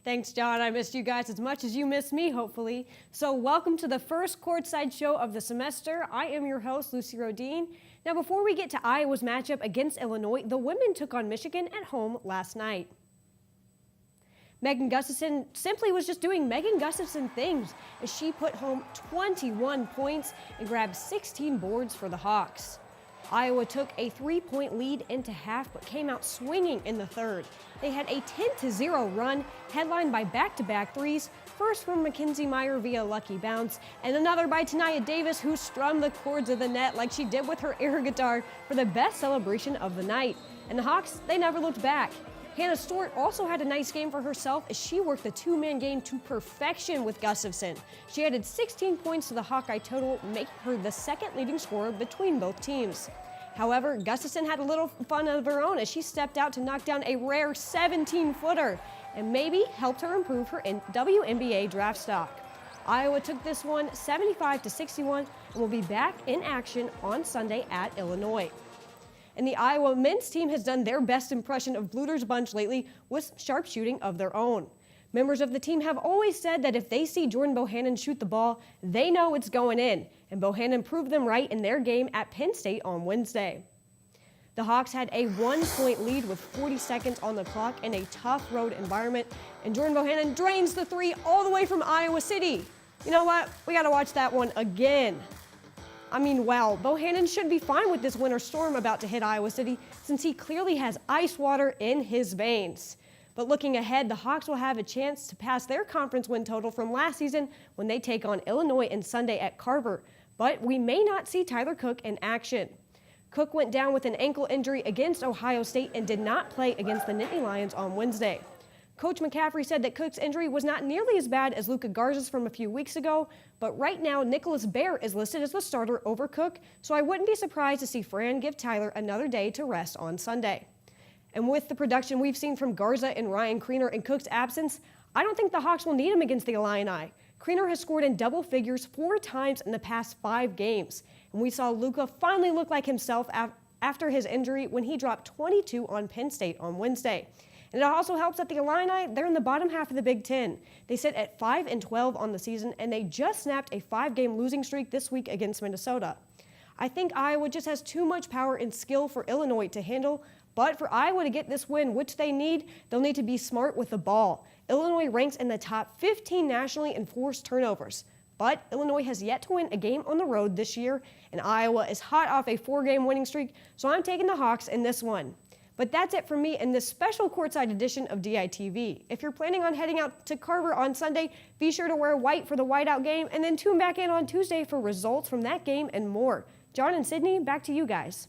Thanks, John. I missed you guys as much as you missed me, hopefully. So welcome to the first courtside show of the semester. I am your host, Lucy Rohden. Now, before we get to Iowa's matchup against Illinois, the women took on Michigan at home last night. Megan Gustafson simply was just doing Megan Gustafson things as she put home 21 points and grabbed 16 boards for the Hawks. Iowa took a 3-point lead into half but came out swinging in the third. They had a 10-0 run headlined by back-to-back threes, first from Mackenzie Meyer via lucky bounce, and another by Tania Davis, who strummed the chords of the net like she did with her air guitar for the best celebration of the night. And the Hawks, they never looked back. Hannah Stewart also had a nice game for herself as she worked the two-man game to perfection with Gustafson. She added 16 points to the Hawkeye total, making her the second leading scorer between both teams. However, Gustafson had a little fun of her own as she stepped out to knock down a rare 17-footer and maybe helped her improve her WNBA draft stock. Iowa took this one 75-61 and will be back in action on Sunday at Illinois. And the Iowa men's team has done their best impression of Bluder's bunch lately with sharp shooting of their own. Members of the team have always said that if they see Jordan Bohannon shoot the ball, they know it's going in, and Bohannon proved them right in their game at Penn State on Wednesday. The Hawks had a 1-point lead with 40 seconds on the clock in a tough road environment, and Jordan Bohannon drains the three all the way from Iowa City. You know what? We got to watch that one again. I mean, wow, Bohannon should be fine with this winter storm about to hit Iowa City since he clearly has ice water in his veins. But looking ahead, the Hawks will have a chance to pass their conference win total from last season when they take on Illinois and Sunday at Carver. But we may not see Tyler Cook in action. Cook went down with an ankle injury against Ohio State and did not play against the Nittany Lions on Wednesday. Coach McCaffrey said that Cook's injury was not nearly as bad as Luka Garza's from a few weeks ago, but right now Nicholas Baer is listed as the starter over Cook, so I wouldn't be surprised to see Fran give Tyler another day to rest on Sunday. And with the production we've seen from Garza and Ryan Kriener in Cook's absence, I don't think the Hawks will need him against the Illini. Kriener has scored in double figures 4 times in the past 5 games, and we saw Luka finally look like himself after his injury when he dropped 22 on Penn State on Wednesday. And it also helps that the Illini, they're in the bottom half of the Big Ten. They sit at 5-12 on the season, and they just snapped a 5-game losing streak this week against Minnesota. I think Iowa just has too much power and skill for Illinois to handle, but for Iowa to get this win, which they need, they'll need to be smart with the ball. Illinois ranks in the top 15 nationally in forced turnovers. But Illinois has yet to win a game on the road this year, and Iowa is hot off a 4-game winning streak, so I'm taking the Hawks in this one. But that's it for me in this special courtside edition of DITV. If you're planning on heading out to Carver on Sunday, be sure to wear white for the whiteout game and then tune back in on Tuesday for results from that game and more. John and Sydney, back to you guys.